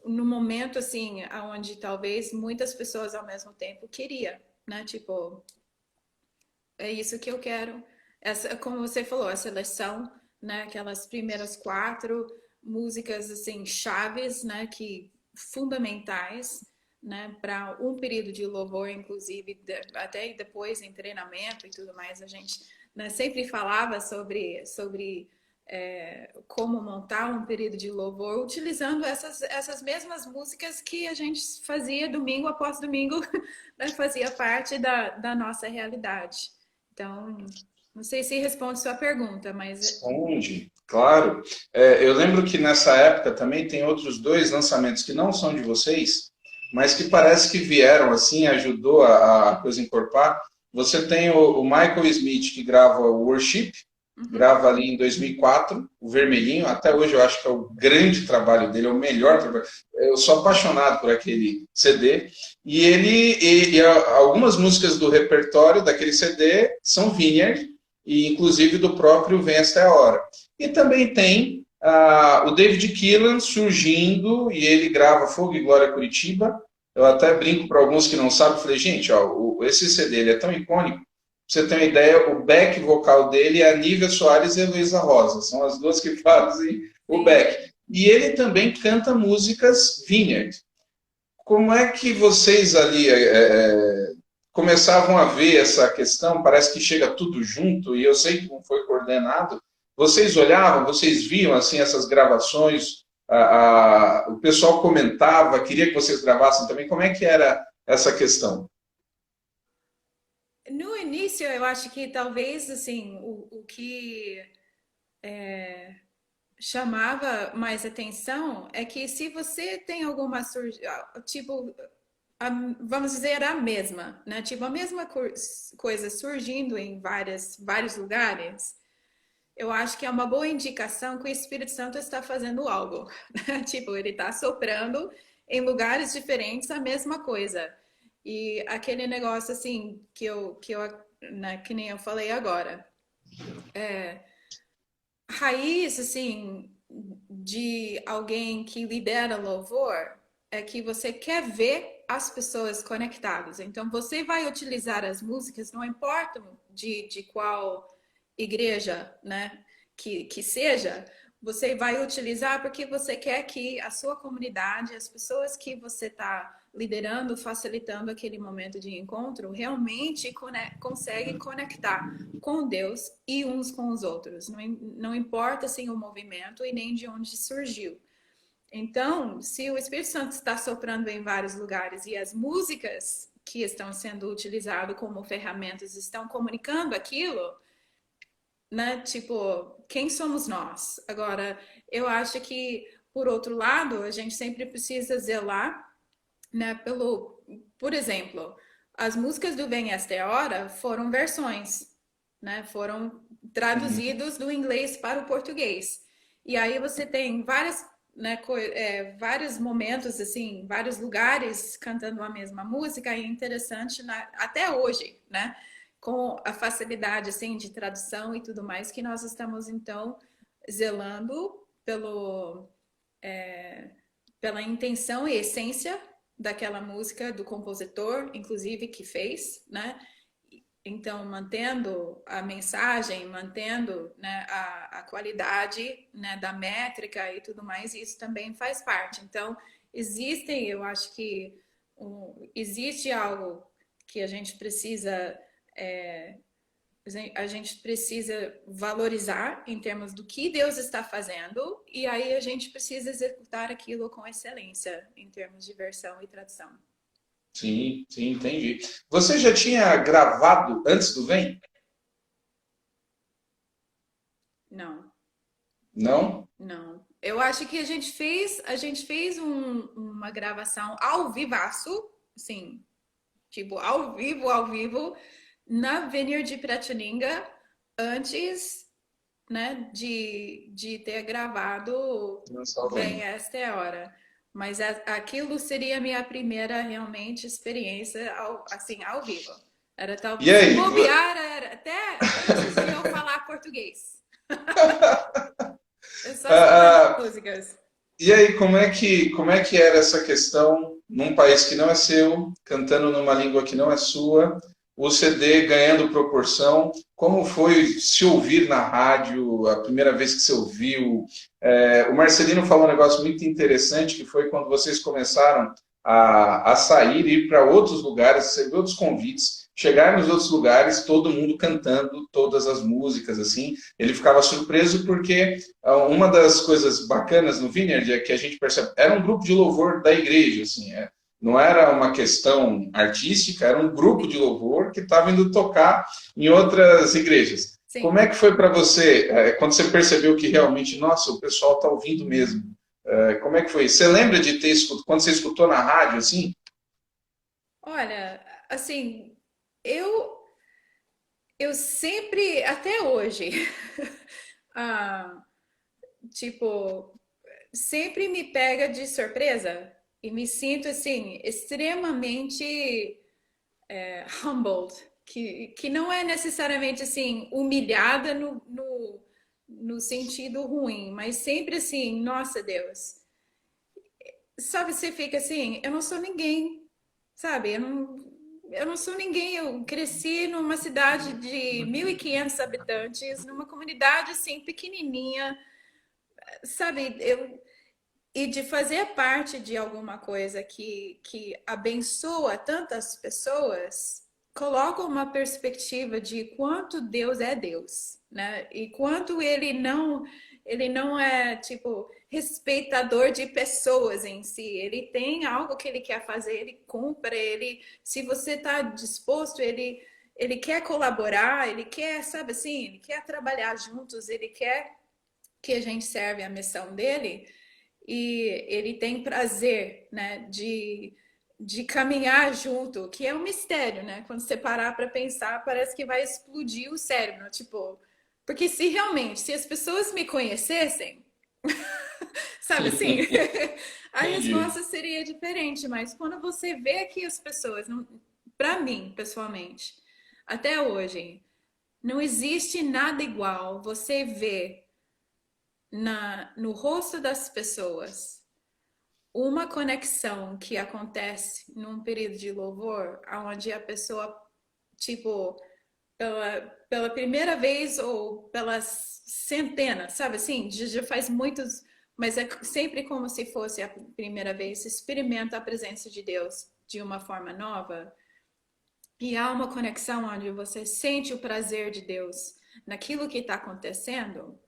no momento assim, onde talvez muitas pessoas ao mesmo tempo queria, né? Tipo, é isso que eu quero. Essa, como você falou, a seleção, né? Aquelas primeiras quatro músicas assim chaves, né? Que fundamentais, né? Para um período de louvor, inclusive até depois em treinamento e tudo mais, a gente, né, sempre falava sobre como montar um período de louvor utilizando essas mesmas músicas que a gente fazia domingo após domingo, né, fazia parte da nossa realidade. Então, não sei se responde sua pergunta, mas Responde, claro. Eu lembro que nessa época também tem outros dois lançamentos que não são de vocês, mas que parece que vieram assim, ajudou a coisa encorpar. Você tem o Michael Smith, que grava o Worship, uhum, grava ali em 2004, o Vermelhinho, até hoje eu acho que é o grande trabalho dele, é o melhor trabalho. Eu sou apaixonado por aquele CD. E algumas músicas do repertório daquele CD são Vineyard, e inclusive do próprio Vem Esta é a Hora. E também tem o David Keelan surgindo, e ele grava Fogo e Glória Curitiba. Eu até brinco para alguns que não sabem, falei, gente, ó, esse CD ele é tão icônico. Pra você ter uma ideia, o back vocal dele é a Nívia Soares e a Luísa Rosa. São as duas que fazem o sim. back. E ele também canta músicas Vineyard. Como é que vocês ali começavam a ver essa questão? Parece que chega tudo junto, e eu sei que não foi coordenado. Vocês olhavam, vocês viam assim essas gravações, o pessoal comentava, queria que vocês gravassem também. Como é que era essa questão? No início, eu acho que talvez assim o que chamava mais atenção é que se você tem alguma tipo, vamos dizer a mesma, né? Tipo a mesma coisa surgindo em vários lugares, eu acho que é uma boa indicação que o Espírito Santo está fazendo algo, né? Tipo, ele está soprando em lugares diferentes a mesma coisa. E aquele negócio assim né, que nem eu falei agora, raiz, assim, de alguém que lidera louvor é que você quer ver as pessoas conectadas. Então, você vai utilizar as músicas, não importa de qual igreja, né, que seja, você vai utilizar porque você quer que a sua comunidade, as pessoas que você está liderando, facilitando aquele momento de encontro, realmente conseguem conectar com Deus e uns com os outros. Não importa assim o movimento e nem de onde surgiu. Então, se o Espírito Santo está soprando em vários lugares e as músicas que estão sendo utilizadas como ferramentas estão comunicando aquilo, né? Tipo, quem somos nós? Agora, eu acho que, por outro lado, a gente sempre precisa zelar, né, por exemplo, as músicas do Vem Esta Hora foram versões, né, foram Uhum. traduzidos do inglês para o português. E aí você tem né, vários momentos, assim, vários lugares cantando a mesma música, e é interessante até hoje, né, com a facilidade, assim, de tradução e tudo mais, que nós estamos, então, zelando pela intenção e essência daquela música do compositor, inclusive que fez, né? Então, mantendo a mensagem, mantendo, né, a qualidade, né, da métrica e tudo mais, isso também faz parte. Então, eu acho que existe algo que a gente precisa a gente precisa valorizar em termos do que Deus está fazendo, e aí a gente precisa executar aquilo com excelência em termos de versão e tradução. Sim, sim, entendi. Você já tinha gravado antes do Vem? Não, Não? não. Eu acho que a gente fez uma gravação ao vivaço, assim, tipo, ao vivo, na Vineyard de Piratininga, antes, né, de ter gravado Lançar o Bem, Vem. esta é a hora. Mas aquilo seria a minha primeira realmente experiência assim, ao vivo. Era tal, E se aí? bobear, era até antes de eu falar português. Eu só sabendo Ah, ah, músicas. e aí, como é que era essa questão num país que não é seu, cantando numa língua que não é sua, o CD ganhando proporção? Como foi se ouvir na rádio, a primeira vez que você ouviu? O Marcelino falou um negócio muito interessante, que foi quando vocês começaram a sair e ir para outros lugares, receber outros convites, chegar nos outros lugares, todo mundo cantando todas as músicas, assim. Ele ficava surpreso porque uma das coisas bacanas no Vineyard é que a gente percebe, era um grupo de louvor da igreja, assim, não era uma questão artística, era um grupo de louvor que estava indo tocar em outras igrejas. Como é Sim. que foi para você, quando você percebeu que realmente, nossa, o pessoal está ouvindo mesmo? Como é que foi? Você lembra de ter escutado, quando você escutou na rádio, assim? Olha, assim, eu eu sempre, até hoje, ah, tipo, sempre me pega de surpresa e me sinto assim extremamente humbled, que não é necessariamente assim humilhada no sentido ruim, mas sempre assim, nossa Deus, sabe, você fica assim, eu não sou ninguém, sabe, eu não sou ninguém, eu cresci numa cidade de 1.500 habitantes, numa comunidade assim pequenininha, sabe, e de fazer parte de alguma coisa que abençoa tantas pessoas, coloca uma perspectiva de quanto Deus é Deus, né? E quanto ele não é tipo respeitador de pessoas em si. Ele tem algo que ele quer fazer, ele cumpre, se você está disposto, ele quer colaborar, ele quer, sabe assim, ele quer trabalhar juntos, ele quer que a gente serve a missão dele e ele tem prazer, né, de caminhar junto, que é um mistério, né? Quando você parar para pensar, parece que vai explodir o cérebro, tipo, porque se realmente, se as pessoas me conhecessem, sabe assim, a Entendi. resposta seria diferente, mas quando você vê que as pessoas, para mim, pessoalmente, até hoje, não existe nada igual você vê no rosto das pessoas uma conexão que acontece num período de louvor, onde a pessoa, tipo, pela primeira vez ou pelas centenas, sabe assim? Já faz muitos, mas é sempre como se fosse a primeira vez, experimenta a presença de Deus de uma forma nova. E há uma conexão onde você sente o prazer de Deus naquilo que está acontecendo,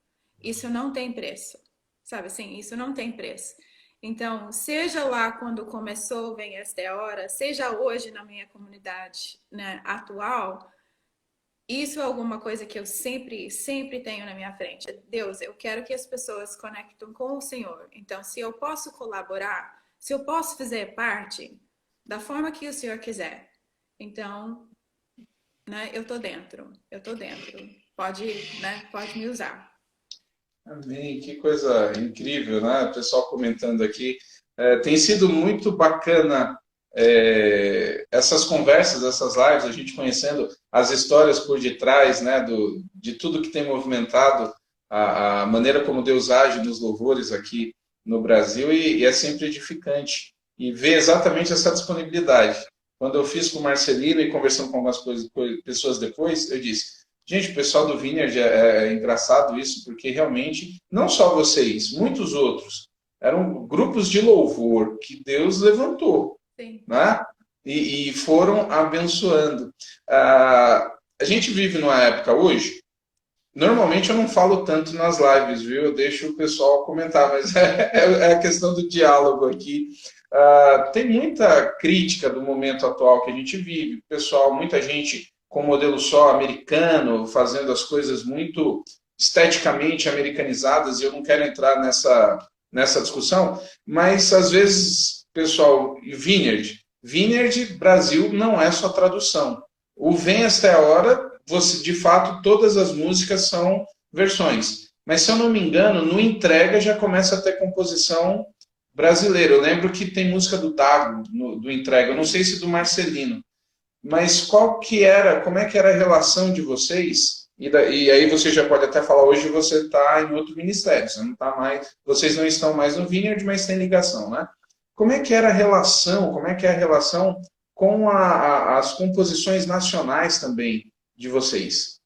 isso não tem preço, sabe assim? Isso não tem preço. Então, seja lá quando começou, vem esta hora, seja hoje na minha comunidade, né, atual, isso é alguma coisa que eu sempre tenho na minha frente. Deus, eu quero que as pessoas conectem com o Senhor. Então, se eu posso colaborar, se eu posso fazer parte da forma que o Senhor quiser, então, né, eu tô dentro. Pode, né, pode me usar. Amém, que coisa incrível, né? O pessoal comentando aqui. Tem sido muito bacana essas conversas, essas lives, a gente conhecendo as histórias por detrás, né, de tudo que tem movimentado a maneira como Deus age nos louvores aqui no Brasil e é sempre edificante. E ver exatamente essa disponibilidade. Quando eu fiz com o Marcelino e conversando com algumas pessoas depois, eu disse. Gente, o pessoal do Vineyard é engraçado isso, porque realmente, não só vocês, muitos outros, eram grupos de louvor que Deus levantou, Sim. né? E foram abençoando. Ah, a gente vive numa época hoje, normalmente eu não falo tanto nas lives, viu? Eu deixo o pessoal comentar, mas é a questão do diálogo aqui. Tem muita crítica do momento atual que a gente vive. Pessoal, muita gente com modelo só americano, fazendo as coisas muito esteticamente americanizadas, e eu não quero entrar nessa discussão, mas às vezes, pessoal, Vineyard Brasil não é só tradução. O Vem Esta é a Hora, você, de fato, todas as músicas são versões. Mas se eu não me engano, no Entrega já começa a ter composição brasileira. Eu lembro que tem música do Dago, do Entrega, eu não sei se do Marcelino. Mas como é que era a relação de vocês? E aí você já pode até falar, hoje você está em outro ministério, você não tá mais, vocês não estão mais no Vineyard, mas tem ligação, né? Como é que era a relação, como é que é a relação com as composições nacionais também de vocês?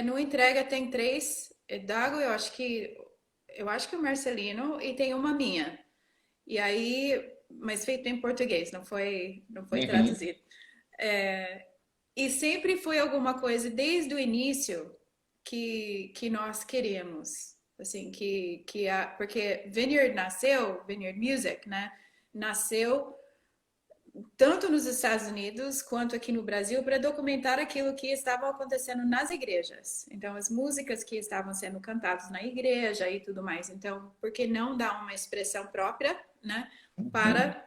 No Entrega tem três, Dago, eu acho que o Marcelino e tem uma minha. E aí, mas feito em português, não foi Uhum. traduzido. E sempre foi alguma coisa desde o início que nós queríamos. Assim, porque Vineyard Music, né? Nasceu tanto nos Estados Unidos quanto aqui no Brasil para documentar aquilo que estava acontecendo nas igrejas. Então, as músicas que estavam sendo cantadas na igreja e tudo mais. Então, por que não dar uma expressão própria, né? Para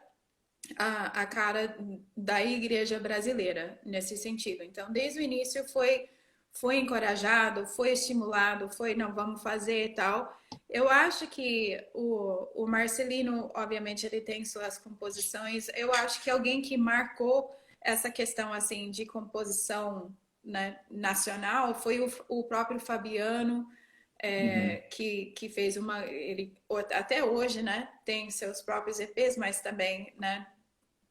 a cara da igreja brasileira nesse sentido. Então, desde o início foi encorajado, foi estimulado, foi não, vamos fazer e tal. Eu acho que o Marcelino, obviamente, ele tem suas composições. Eu acho que alguém que marcou essa questão assim de composição, né, nacional foi o próprio Fabiano, Uhum. que fez ele até hoje, né, tem seus próprios EPs, mas também, né,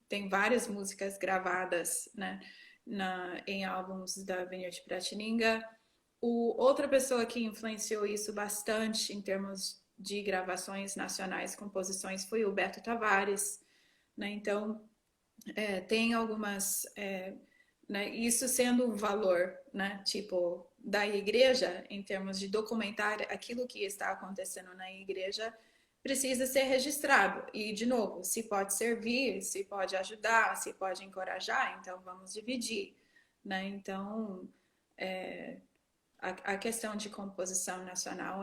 tem várias músicas gravadas, né, em álbuns da Vineyard Piratininga. Outra pessoa que influenciou isso bastante em termos de gravações nacionais, composições, foi o Beto Tavares, né? Então, tem algumas, né, isso sendo um valor, né, tipo, da igreja, em termos de documentar aquilo que está acontecendo na igreja, precisa ser registrado. E, de novo, se pode servir, se pode ajudar, se pode encorajar, então vamos dividir, né? Então, a questão de composição nacional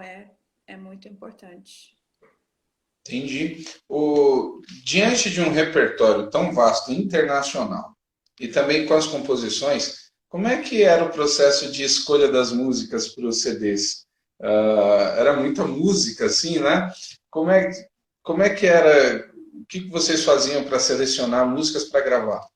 é muito importante. Entendi. Diante de um repertório tão vasto, internacional, e também com as composições, como é que era o processo de escolha das músicas para os CDs? Era muita música, assim, né? Como é, como é que era? O que que vocês faziam para selecionar músicas para gravar?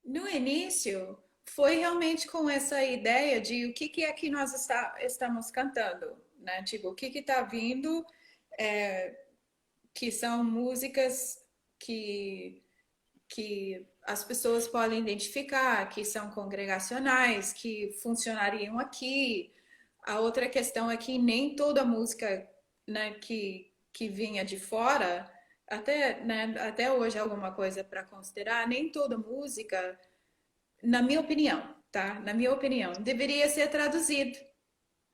No início, foi realmente com essa ideia de o que, é que nós estamos cantando, né? Tipo, o que está vindo, é, que são músicas que, que as pessoas podem identificar, que são congregacionais, que funcionariam aqui. A outra questão é que nem toda música, né, que vinha de fora, até, né, até hoje é alguma coisa para considerar, nem toda música, na minha opinião, tá? Na minha opinião, deveria ser traduzido,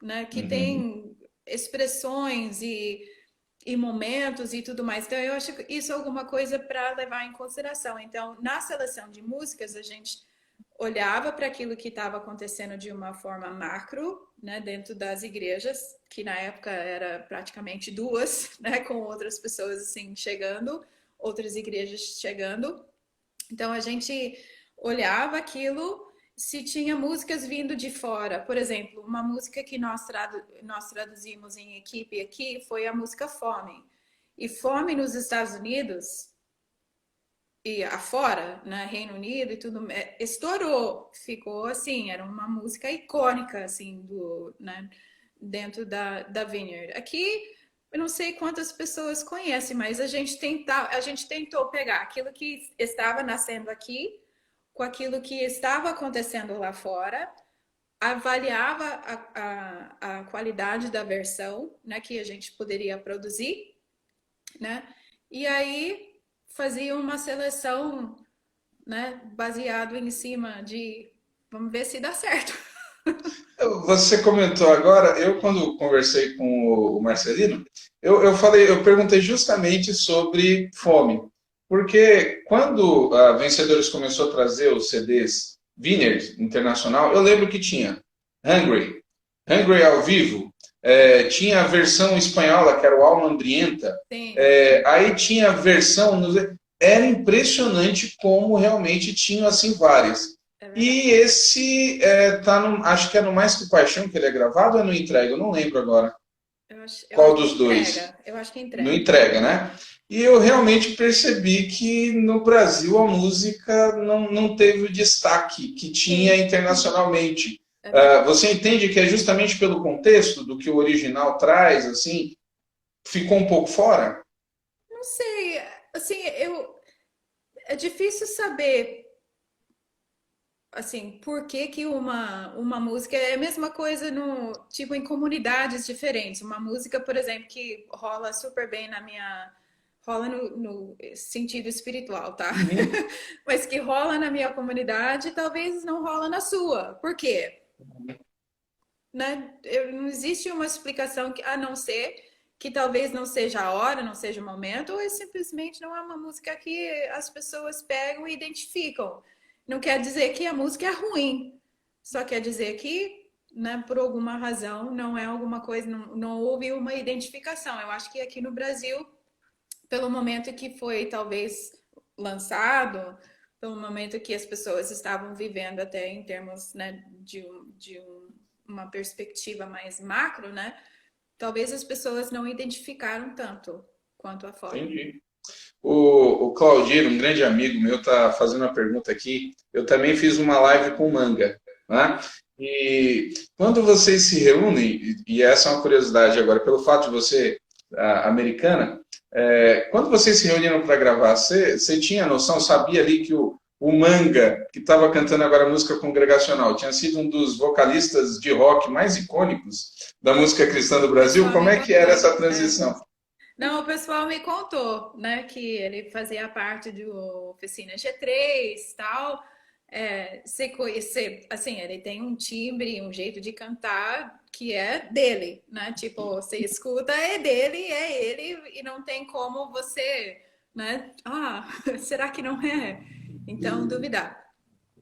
né? Que Uhum. tem expressões e momentos e tudo mais. Então, eu acho que isso é alguma coisa para levar em consideração. Então, na seleção de músicas, a gente olhava para aquilo que estava acontecendo de uma forma macro, né, dentro das igrejas, que na época era praticamente duas, né, com outras pessoas assim chegando, outras igrejas chegando. Então a gente olhava aquilo se tinha músicas vindo de fora. Por exemplo, uma música que nós traduzimos em equipe aqui foi a música Fome. E Fome nos Estados Unidos e afora, né, Reino Unido e tudo, estourou, ficou assim, era uma música icônica assim né, dentro da Vineyard. Aqui eu não sei quantas pessoas conhecem, mas a gente tentou pegar aquilo que estava nascendo aqui com aquilo que estava acontecendo lá fora, avaliava a qualidade da versão, né, que a gente poderia produzir, né, e aí fazia uma seleção, né, baseado em cima de vamos ver se dá certo. Você comentou agora, eu quando conversei com o Marcelino, eu perguntei justamente sobre fome, porque quando a Vencedores começou a trazer os CDs Vineyard Internacional, eu lembro que tinha Hungry, Hungry ao vivo, tinha a versão espanhola, que era o Alma Hambrienta, Sim, aí tinha a versão, era impressionante como realmente tinham assim várias. é E verdade. esse tá no, acho que é no Mais Que Paixão que ele é gravado ou é no Entrega? Eu não lembro agora Eu qual acho que dos dois. entrega. Eu acho que No entrega. Entrega, né? E eu realmente percebi que no Brasil a música não teve o destaque que tinha Sim, internacionalmente. é verdade. Você entende que é justamente pelo contexto do que o original traz, assim, ficou um pouco fora? Não sei, assim, é difícil saber assim, por que que uma música é a mesma coisa no, tipo, em comunidades diferentes. Uma música, por exemplo, que rola super bem rola no sentido espiritual, tá? Uhum. Mas que rola na minha comunidade, talvez não rola na sua. Por quê? Né? Não existe uma explicação que, a não ser que talvez não seja a hora, não seja o momento, ou simplesmente não é uma música que as pessoas pegam e identificam. Não quer dizer que a música é ruim, só quer dizer que, né, por alguma razão, não é alguma coisa, não houve uma identificação. Eu acho que aqui no Brasil, pelo momento que foi talvez lançado, pelo momento que as pessoas estavam vivendo até em termos, né, uma perspectiva mais macro, né? Talvez as pessoas não identificaram tanto quanto a fome. Entendi. O Claudino, um grande amigo meu, está fazendo uma pergunta aqui. Eu também fiz uma live com manga, né? E quando vocês se reúnem, e essa é uma curiosidade agora, pelo fato de você americana, quando vocês se reuniram para gravar, você tinha noção, sabia ali que o Manga, que estava cantando agora a música congregacional, tinha sido um dos vocalistas de rock mais icônicos da música cristã do O Brasil? pessoal Como me é que era contou. essa É. transição? Não, o pessoal me contou, né, que ele fazia parte do Oficina G3 e tal. Você conhecer, assim, ele tem um timbre, um jeito de cantar que é dele, né? Tipo, você escuta, é ele, e não tem como você, né? Ah, será que não é? Então, duvidar.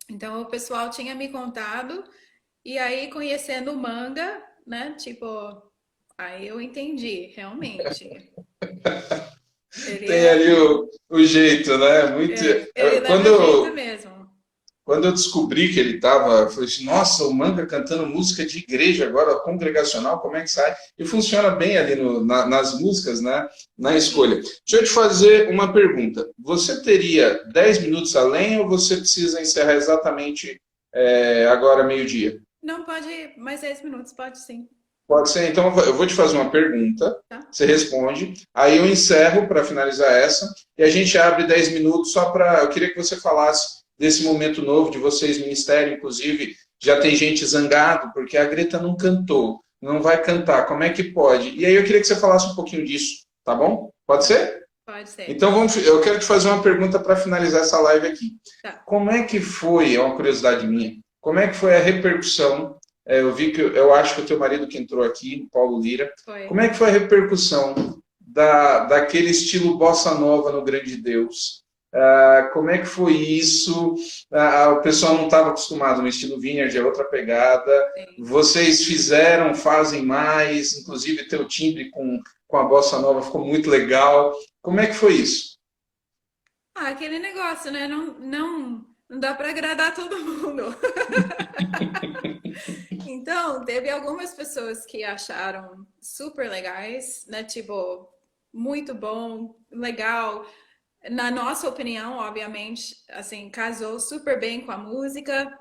Então, o pessoal tinha me contado, e aí conhecendo o manga, né? Tipo, Aí eu entendi, realmente. Ele Tem é, ali o jeito, né? Muito. ele Quando leva jeito mesmo. Quando eu descobri que ele estava, eu falei assim, nossa, o Manga cantando música de igreja agora, congregacional, como é que sai? E funciona bem ali nas músicas, né? Na escolha. Deixa eu te fazer uma pergunta. Você teria 10 minutos além ou você precisa encerrar exatamente agora, meio-dia? Não pode mais 10 minutos, pode sim. Pode ser, então eu vou te fazer uma pergunta, Tá? você responde, aí eu encerro para finalizar essa, e a gente abre 10 minutos só para. Eu queria que você falasse desse momento novo de vocês, ministério, inclusive, já tem gente zangado, porque a Greta não cantou, não vai cantar, como é que pode? E aí eu queria que você falasse um pouquinho disso, tá bom? Pode ser? Pode ser. Então eu quero te fazer uma pergunta para finalizar essa live aqui. Tá. Como é que foi, é uma curiosidade minha, como é que foi a repercussão? Eu vi que eu acho que o teu marido que entrou aqui, Paulo Lira, Foi. como é que foi a repercussão daquele estilo bossa nova no Grande Deus? Como é que foi isso? O pessoal não estava acostumado no estilo Vineyard, é outra pegada. Sim. Vocês fizeram, fazem mais, inclusive teu timbre com a bossa nova ficou muito legal. Como é que foi isso? Aquele negócio, né? Não dá para agradar todo mundo. Então, teve algumas pessoas que acharam super legais, né? Tipo, muito bom, legal. Na nossa opinião, obviamente, assim, casou super bem com a música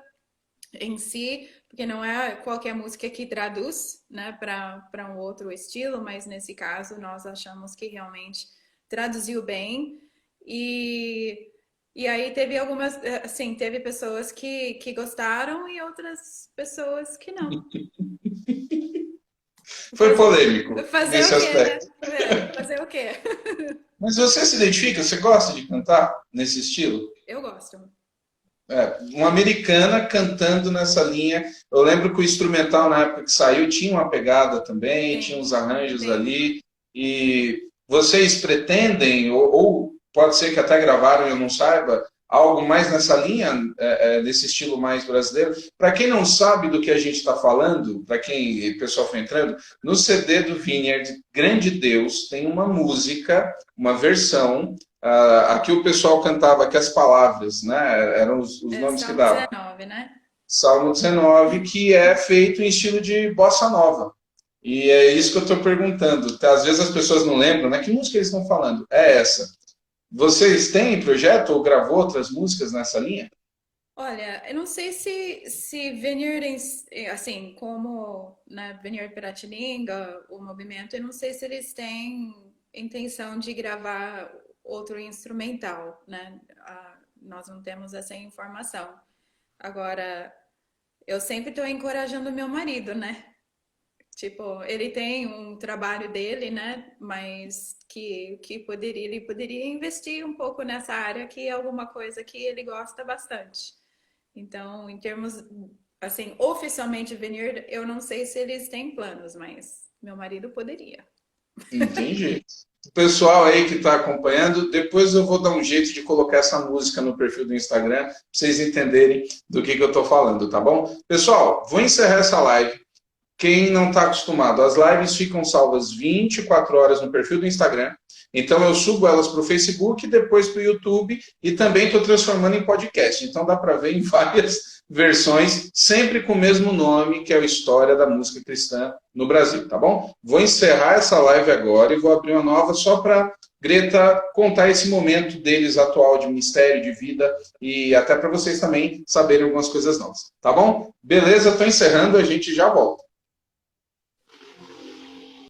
em si, porque não é qualquer música que traduz, né, para um outro estilo, mas nesse caso nós achamos que realmente traduziu bem. E, e aí teve algumas, assim, teve pessoas que gostaram e outras pessoas que não. Foi polêmico Fazer nesse o quê, né? aspecto. Fazer o quê? Mas você se identifica? Você gosta de cantar nesse estilo? Eu gosto. Uma americana cantando nessa linha. Eu lembro que o instrumental, na época que saiu, tinha uma pegada também, tinha uns arranjos ali. E vocês pretendem, ou pode ser que até gravaram e eu não saiba, algo mais nessa linha, desse estilo mais brasileiro? Para quem não sabe do que a gente está falando, para quem o pessoal foi entrando, no CD do Vineyard, Grande Deus, tem uma música, uma versão. Aqui o pessoal cantava que as palavras, né? Eram os nomes que davam. Salmo 19, né? Salmo 19, que é feito em estilo de bossa nova. E é isso que eu estou perguntando. Às vezes as pessoas não lembram, né? Que música eles estão falando? É essa. Vocês têm projeto ou gravou outras músicas nessa linha? Olha, eu não sei se Vineyard, assim, como na Vineyard Piratininga, o movimento, eu não sei se eles têm intenção de gravar outro instrumental, né? Nós não temos essa informação. Agora, eu sempre estou encorajando meu marido, né? Tipo, ele tem um trabalho dele, né? Mas que ele poderia investir um pouco nessa área, que é alguma coisa que ele gosta bastante. Então, em termos, assim, oficialmente Vineyard, eu não sei se eles têm planos, mas meu marido poderia. Entendi. O pessoal aí que está acompanhando, depois eu vou dar um jeito de colocar essa música no perfil do Instagram, para vocês entenderem do que eu estou falando, tá bom? Pessoal, vou encerrar essa live. Quem não está acostumado, as lives ficam salvas 24 horas no perfil do Instagram. Então eu subo elas para o Facebook, depois para o YouTube e também estou transformando em podcast. Então dá para ver em várias versões, sempre com o mesmo nome, que é a História da Música Cristã no Brasil, tá bom? Vou encerrar essa live agora e vou abrir uma nova só para Greta contar esse momento deles atual de ministério, de vida e até para vocês também saberem algumas coisas novas, tá bom? Beleza, estou encerrando, a gente já volta.